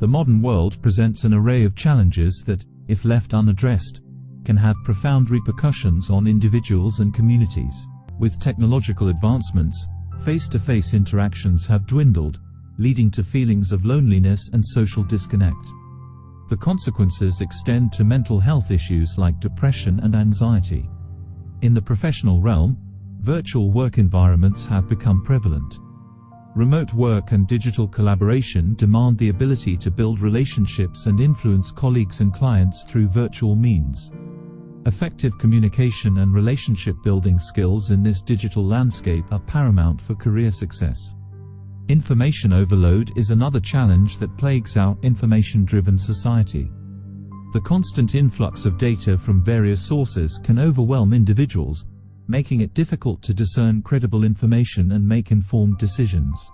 The modern world presents an array of challenges that, if left unaddressed, can have profound repercussions on individuals and communities. With technological advancements, face-to-face interactions have dwindled, leading to feelings of loneliness and social disconnect. The consequences extend to mental health issues like depression and anxiety. In the professional realm, virtual work environments have become prevalent. Remote work and digital collaboration demand the ability to build relationships and influence colleagues and clients through virtual means. Effective communication and relationship-building skills in this digital landscape are paramount for career success. Information overload is another challenge that plagues our information-driven society. The constant influx of data from various sources can overwhelm individuals, making it difficult to discern credible information and make informed decisions.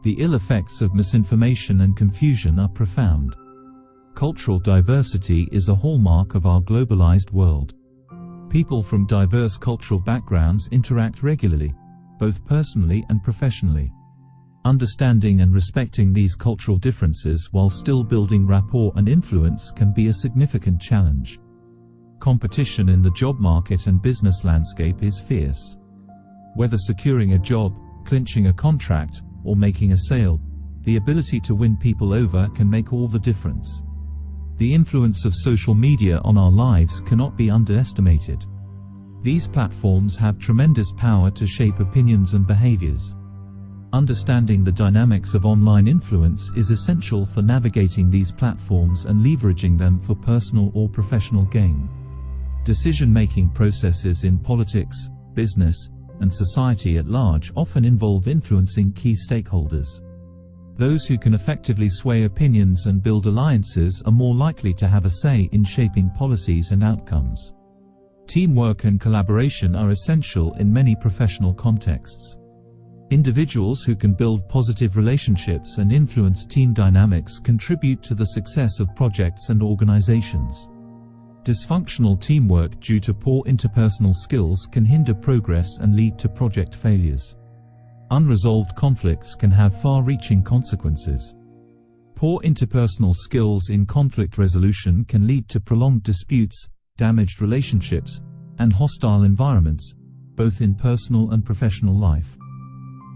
The ill effects of misinformation and confusion are profound. Cultural diversity is a hallmark of our globalized world. People from diverse cultural backgrounds interact regularly, both personally and professionally. Understanding and respecting these cultural differences while still building rapport and influence can be a significant challenge. Competition in the job market and business landscape is fierce. Whether securing a job, clinching a contract, or making a sale, the ability to win people over can make all the difference. The influence of social media on our lives cannot be underestimated. These platforms have tremendous power to shape opinions and behaviors. Understanding the dynamics of online influence is essential for navigating these platforms and leveraging them for personal or professional gain. Decision-making processes in politics, business, and society at large often involve influencing key stakeholders. Those who can effectively sway opinions and build alliances are more likely to have a say in shaping policies and outcomes. Teamwork and collaboration are essential in many professional contexts. Individuals who can build positive relationships and influence team dynamics contribute to the success of projects and organizations. Dysfunctional teamwork due to poor interpersonal skills can hinder progress and lead to project failures. Unresolved conflicts can have far-reaching consequences. Poor interpersonal skills in conflict resolution can lead to prolonged disputes, damaged relationships, and hostile environments, both in personal and professional life.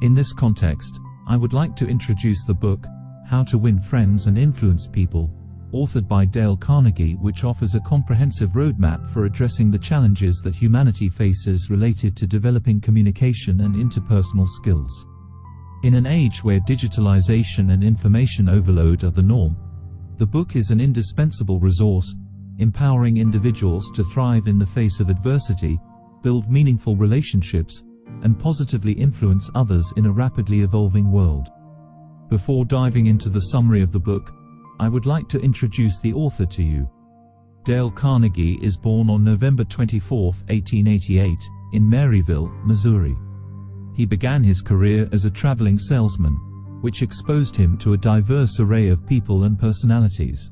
In this context, I would like to introduce the book, How to Win Friends and Influence People, authored by Dale Carnegie, which offers a comprehensive roadmap for addressing the challenges that humanity faces related to developing communication and interpersonal skills. In an age where digitalization and information overload are the norm, the book is an indispensable resource, empowering individuals to thrive in the face of adversity, build meaningful relationships, and positively influence others in a rapidly evolving world. Before diving into the summary of the book, I would like to introduce the author to you. Dale Carnegie is born on November 24, 1888, in Maryville, Missouri. He began his career as a traveling salesman, which exposed him to a diverse array of people and personalities.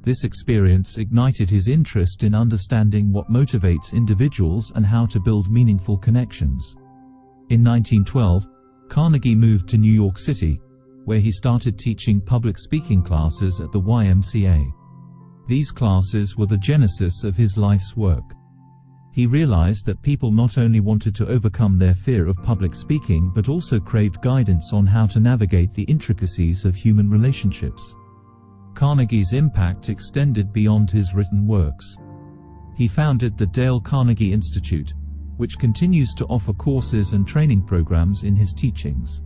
This experience ignited his interest in understanding what motivates individuals and how to build meaningful connections. In 1912, Carnegie moved to New York City, where he started teaching public speaking classes at the YMCA. These classes were the genesis of his life's work. He realized that people not only wanted to overcome their fear of public speaking but also craved guidance on how to navigate the intricacies of human relationships. Carnegie's impact extended beyond his written works. He founded the Dale Carnegie Institute, which continues to offer courses and training programs in his teachings.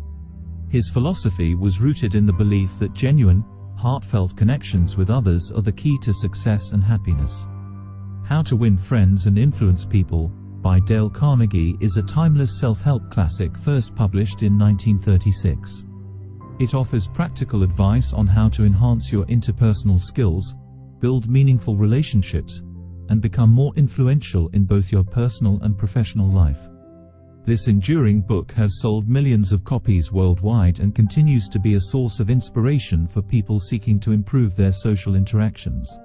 His philosophy was rooted in the belief that genuine, heartfelt connections with others are the key to success and happiness. How to Win Friends and Influence People, by Dale Carnegie, is a timeless self-help classic first published in 1936. It offers practical advice on how to enhance your interpersonal skills, build meaningful relationships, and become more influential in both your personal and professional life. This enduring book has sold millions of copies worldwide and continues to be a source of inspiration for people seeking to improve their social interactions.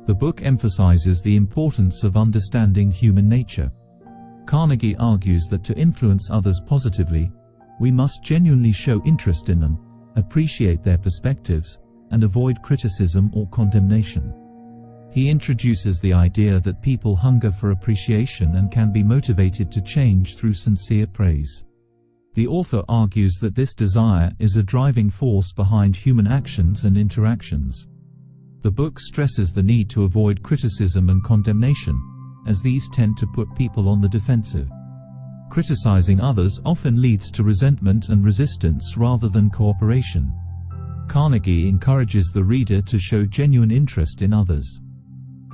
The book emphasizes the importance of understanding human nature. Carnegie argues that to influence others positively, we must genuinely show interest in them, appreciate their perspectives, and avoid criticism or condemnation. He introduces the idea that people hunger for appreciation and can be motivated to change through sincere praise. The author argues that this desire is a driving force behind human actions and interactions. The book stresses the need to avoid criticism and condemnation, as these tend to put people on the defensive. Criticizing others often leads to resentment and resistance rather than cooperation. Carnegie encourages the reader to show genuine interest in others.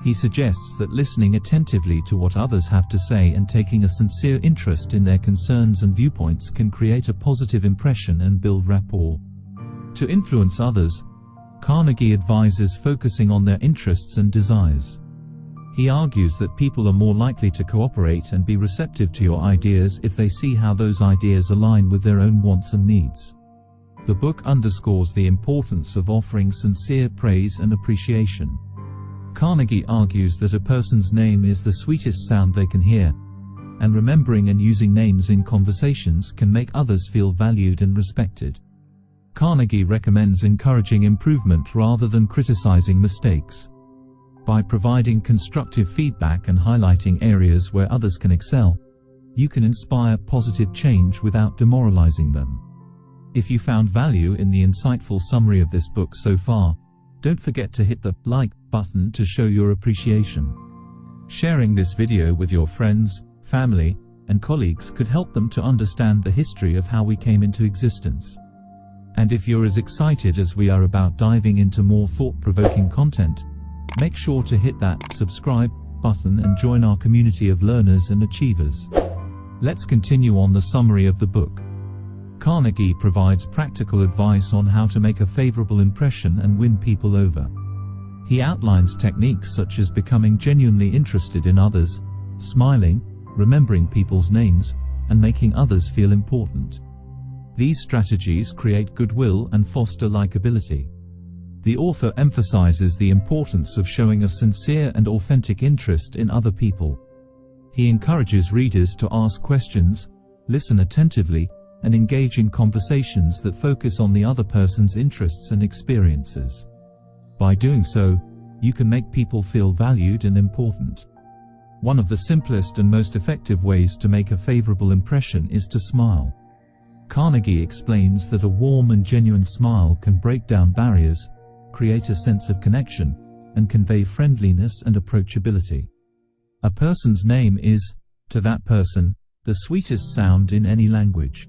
He suggests that listening attentively to what others have to say and taking a sincere interest in their concerns and viewpoints can create a positive impression and build rapport. To influence others, Carnegie advises focusing on their interests and desires. He argues that people are more likely to cooperate and be receptive to your ideas if they see how those ideas align with their own wants and needs. The book underscores the importance of offering sincere praise and appreciation. Carnegie argues that a person's name is the sweetest sound they can hear, and remembering and using names in conversations can make others feel valued and respected. Carnegie recommends encouraging improvement rather than criticizing mistakes. By providing constructive feedback and highlighting areas where others can excel, you can inspire positive change without demoralizing them. If you found value in the insightful summary of this book so far, don't forget to hit the like button to show your appreciation. Sharing this video with your friends, family, and colleagues could help them to understand the history of how we came into existence. And if you're as excited as we are about diving into more thought-provoking content, make sure to hit that subscribe button and join our community of learners and achievers. Let's continue on the summary of the book. Carnegie provides practical advice on how to make a favorable impression and win people over. He outlines techniques such as becoming genuinely interested in others, smiling, remembering people's names, and making others feel important. These strategies create goodwill and foster likability. The author emphasizes the importance of showing a sincere and authentic interest in other people. He encourages readers to ask questions, listen attentively, and engage in conversations that focus on the other person's interests and experiences. By doing so, you can make people feel valued and important. One of the simplest and most effective ways to make a favorable impression is to smile. Carnegie explains that a warm and genuine smile can break down barriers, create a sense of connection, and convey friendliness and approachability. A person's name is, to that person, the sweetest sound in any language.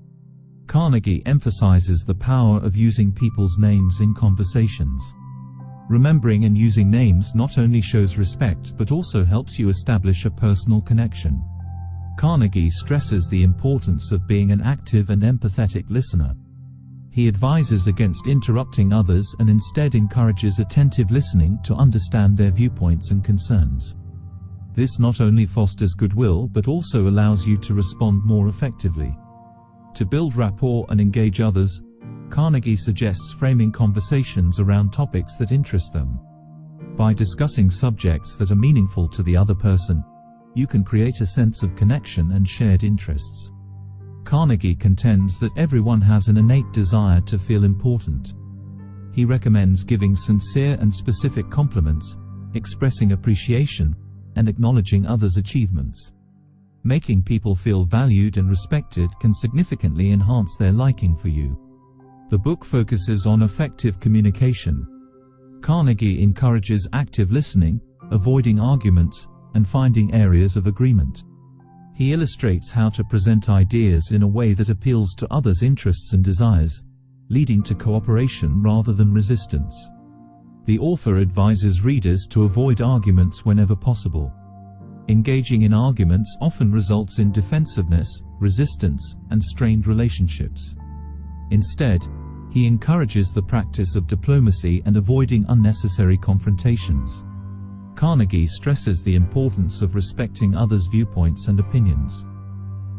Carnegie emphasizes the power of using people's names in conversations. Remembering and using names not only shows respect but also helps you establish a personal connection. Carnegie stresses the importance of being an active and empathetic listener. He advises against interrupting others and instead encourages attentive listening to understand their viewpoints and concerns. This not only fosters goodwill but also allows you to respond more effectively. To build rapport and engage others, Carnegie suggests framing conversations around topics that interest them. By discussing subjects that are meaningful to the other person, you can create a sense of connection and shared interests. Carnegie contends that everyone has an innate desire to feel important. He recommends giving sincere and specific compliments, expressing appreciation, and acknowledging others' achievements. Making people feel valued and respected can significantly enhance their liking for you. The book focuses on effective communication. Carnegie encourages active listening, avoiding arguments, and finding areas of agreement. He illustrates how to present ideas in a way that appeals to others' interests and desires, leading to cooperation rather than resistance. The author advises readers to avoid arguments whenever possible. Engaging in arguments often results in defensiveness, resistance, and strained relationships. Instead, he encourages the practice of diplomacy and avoiding unnecessary confrontations. Carnegie stresses the importance of respecting others' viewpoints and opinions.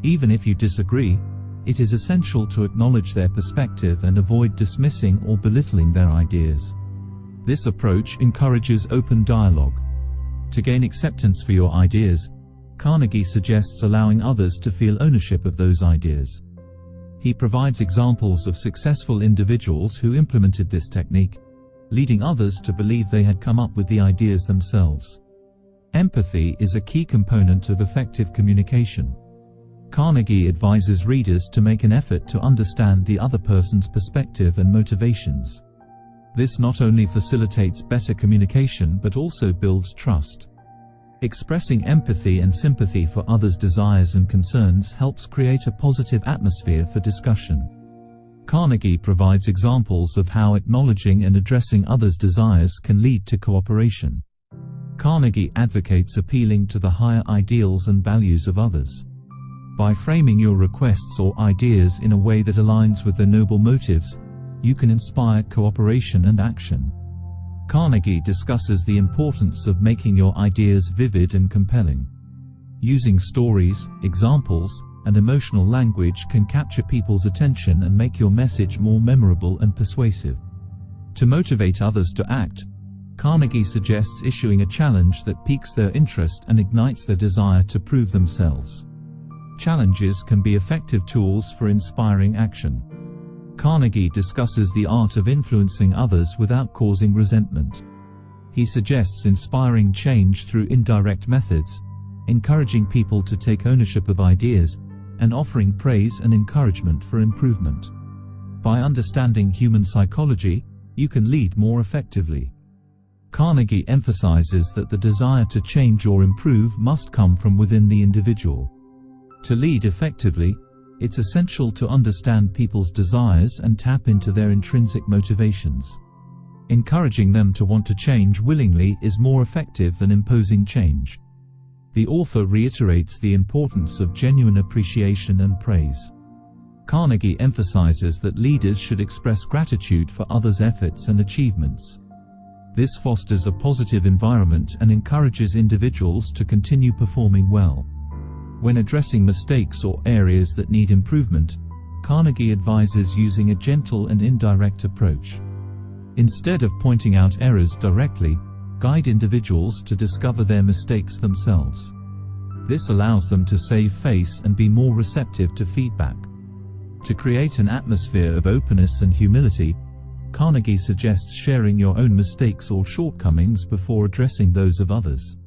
Even if you disagree, it is essential to acknowledge their perspective and avoid dismissing or belittling their ideas. This approach encourages open dialogue. To gain acceptance for your ideas, Carnegie suggests allowing others to feel ownership of those ideas. He provides examples of successful individuals who implemented this technique, leading others to believe they had come up with the ideas themselves. Empathy is a key component of effective communication. Carnegie advises readers to make an effort to understand the other person's perspective and motivations. This not only facilitates better communication but also builds trust. Expressing empathy and sympathy for others' desires and concerns helps create a positive atmosphere for discussion. Carnegie provides examples of how acknowledging and addressing others' desires can lead to cooperation. Carnegie advocates appealing to the higher ideals and values of others. By framing your requests or ideas in a way that aligns with their noble motives, you can inspire cooperation and action. Carnegie discusses the importance of making your ideas vivid and compelling. Using stories, examples, and emotional language can capture people's attention and make your message more memorable and persuasive. To motivate others to act, Carnegie suggests issuing a challenge that piques their interest and ignites their desire to prove themselves. Challenges can be effective tools for inspiring action. Carnegie discusses the art of influencing others without causing resentment. He suggests inspiring change through indirect methods, encouraging people to take ownership of ideas, and offering praise and encouragement for improvement. By understanding human psychology, you can lead more effectively. Carnegie emphasizes that the desire to change or improve must come from within the individual. To lead effectively, it's essential to understand people's desires and tap into their intrinsic motivations. Encouraging them to want to change willingly is more effective than imposing change. The author reiterates the importance of genuine appreciation and praise. Carnegie emphasizes that leaders should express gratitude for others' efforts and achievements. This fosters a positive environment and encourages individuals to continue performing well. When addressing mistakes or areas that need improvement, Carnegie advises using a gentle and indirect approach. Instead of pointing out errors directly, guide individuals to discover their mistakes themselves. This allows them to save face and be more receptive to feedback. To create an atmosphere of openness and humility, Carnegie suggests sharing your own mistakes or shortcomings before addressing those of others.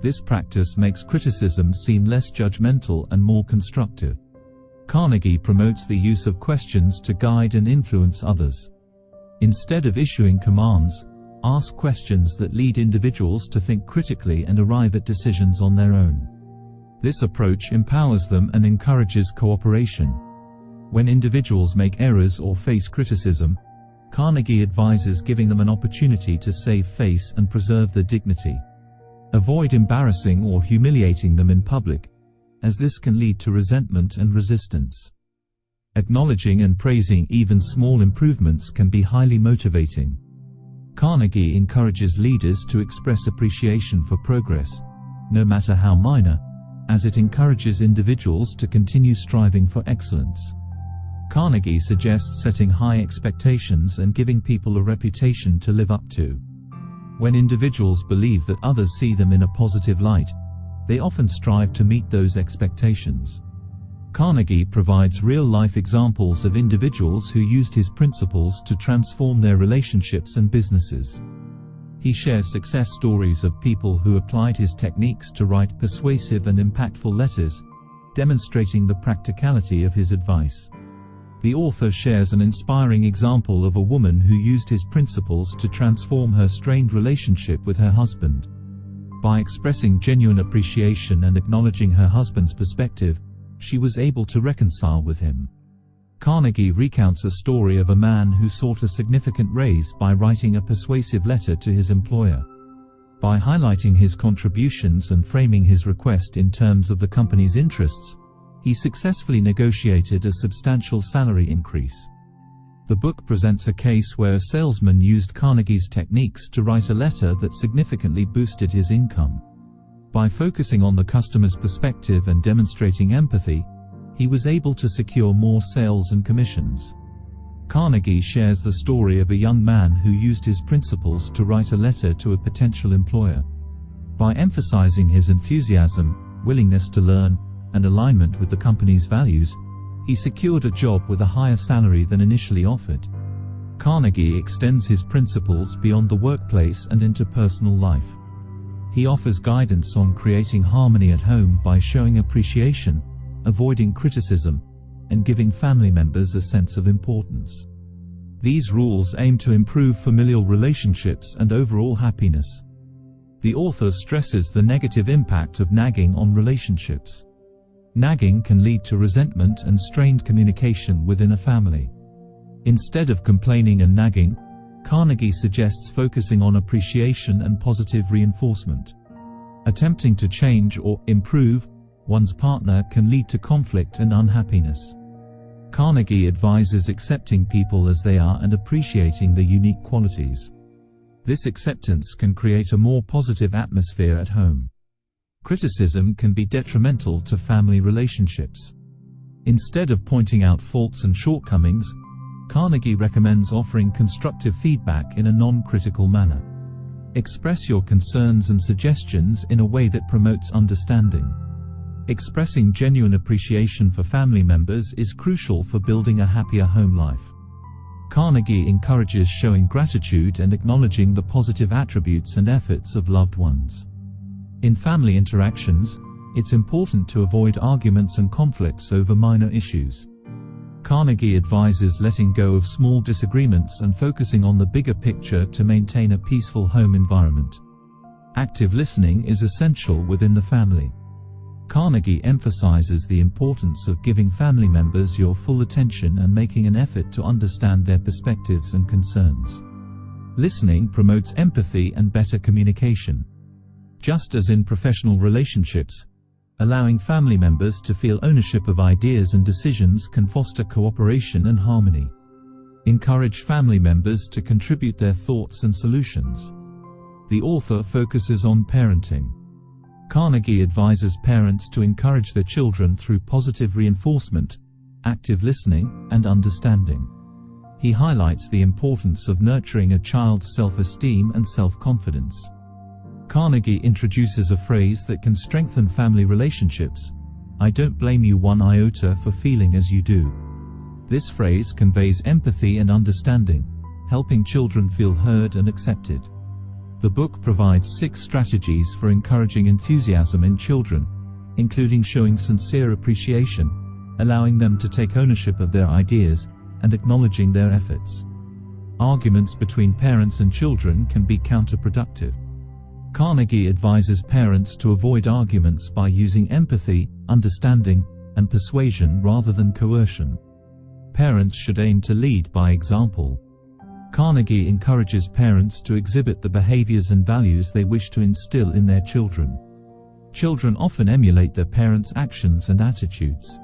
This practice makes criticism seem less judgmental and more constructive. Carnegie promotes the use of questions to guide and influence others. Instead of issuing commands, ask questions that lead individuals to think critically and arrive at decisions on their own. This approach empowers them and encourages cooperation. When individuals make errors or face criticism, Carnegie advises giving them an opportunity to save face and preserve their dignity. Avoid embarrassing or humiliating them in public, as this can lead to resentment and resistance. Acknowledging and praising even small improvements can be highly motivating. Carnegie encourages leaders to express appreciation for progress, no matter how minor, as it encourages individuals to continue striving for excellence. Carnegie suggests setting high expectations and giving people a reputation to live up to. When individuals believe that others see them in a positive light, they often strive to meet those expectations. Carnegie provides real-life examples of individuals who used his principles to transform their relationships and businesses. He shares success stories of people who applied his techniques to write persuasive and impactful letters, demonstrating the practicality of his advice. The author shares an inspiring example of a woman who used his principles to transform her strained relationship with her husband. By expressing genuine appreciation and acknowledging her husband's perspective, she was able to reconcile with him. Carnegie recounts a story of a man who sought a significant raise by writing a persuasive letter to his employer. By highlighting his contributions and framing his request in terms of the company's interests, he successfully negotiated a substantial salary increase. The book presents a case where a salesman used Carnegie's techniques to write a letter that significantly boosted his income. By focusing on the customer's perspective and demonstrating empathy, he was able to secure more sales and commissions. Carnegie shares the story of a young man who used his principles to write a letter to a potential employer. By emphasizing his enthusiasm, willingness to learn, and alignment with the company's values, he secured a job with a higher salary than initially offered. Carnegie extends his principles beyond the workplace and into personal life. He offers guidance on creating harmony at home by showing appreciation, avoiding criticism, and giving family members a sense of importance. These rules aim to improve familial relationships and overall happiness. The author stresses the negative impact of nagging on relationships. Nagging can lead to resentment and strained communication within a family. Instead of complaining and nagging, Carnegie suggests focusing on appreciation and positive reinforcement. Attempting to change or improve one's partner can lead to conflict and unhappiness. Carnegie advises accepting people as they are and appreciating their unique qualities. This acceptance can create a more positive atmosphere at home. Criticism can be detrimental to family relationships. Instead of pointing out faults and shortcomings, Carnegie recommends offering constructive feedback in a non-critical manner. Express your concerns and suggestions in a way that promotes understanding. Expressing genuine appreciation for family members is crucial for building a happier home life. Carnegie encourages showing gratitude and acknowledging the positive attributes and efforts of loved ones. In family interactions, it's important to avoid arguments and conflicts over minor issues. Carnegie advises letting go of small disagreements and focusing on the bigger picture to maintain a peaceful home environment. Active listening is essential within the family. Carnegie emphasizes the importance of giving family members your full attention and making an effort to understand their perspectives and concerns. Listening promotes empathy and better communication. Just as in professional relationships, allowing family members to feel ownership of ideas and decisions can foster cooperation and harmony. Encourage family members to contribute their thoughts and solutions. The author focuses on parenting. Carnegie advises parents to encourage their children through positive reinforcement, active listening, and understanding. He highlights the importance of nurturing a child's self-esteem and self-confidence. Carnegie introduces a phrase that can strengthen family relationships: "I don't blame you one iota for feeling as you do." This phrase conveys empathy and understanding, helping children feel heard and accepted. The book provides 6 strategies for encouraging enthusiasm in children, including showing sincere appreciation, allowing them to take ownership of their ideas, and acknowledging their efforts. Arguments between parents and children can be counterproductive. Carnegie advises parents to avoid arguments by using empathy, understanding, and persuasion rather than coercion. Parents should aim to lead by example. Carnegie encourages parents to exhibit the behaviors and values they wish to instill in their children. Children often emulate their parents' actions and attitudes.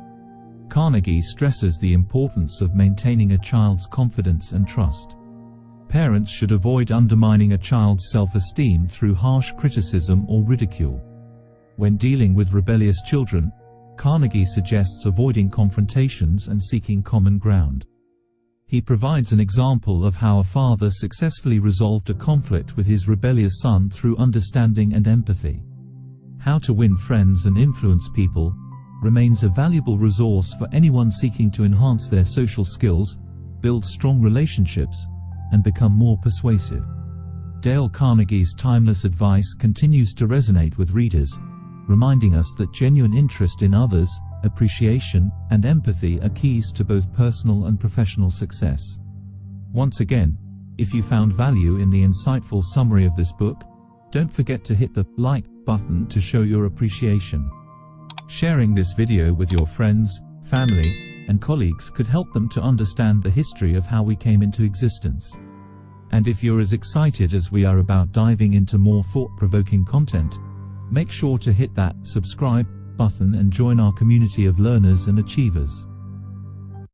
Carnegie stresses the importance of maintaining a child's confidence and trust. Parents should avoid undermining a child's self-esteem through harsh criticism or ridicule. When dealing with rebellious children, Carnegie suggests avoiding confrontations and seeking common ground. He provides an example of how a father successfully resolved a conflict with his rebellious son through understanding and empathy. How to win friends and influence people remains a valuable resource for anyone seeking to enhance their social skills, build strong relationships, and become more persuasive. Dale Carnegie's timeless advice continues to resonate with readers, reminding us that genuine interest in others, appreciation, and empathy are keys to both personal and professional success. Once again, if you found value in the insightful summary of this book, don't forget to hit the like button to show your appreciation. Sharing this video with your friends, family, and colleagues could help them to understand the history of how we came into existence. And if you're as excited as we are about diving into more thought-provoking content, make sure to hit that subscribe button and join our community of learners and achievers.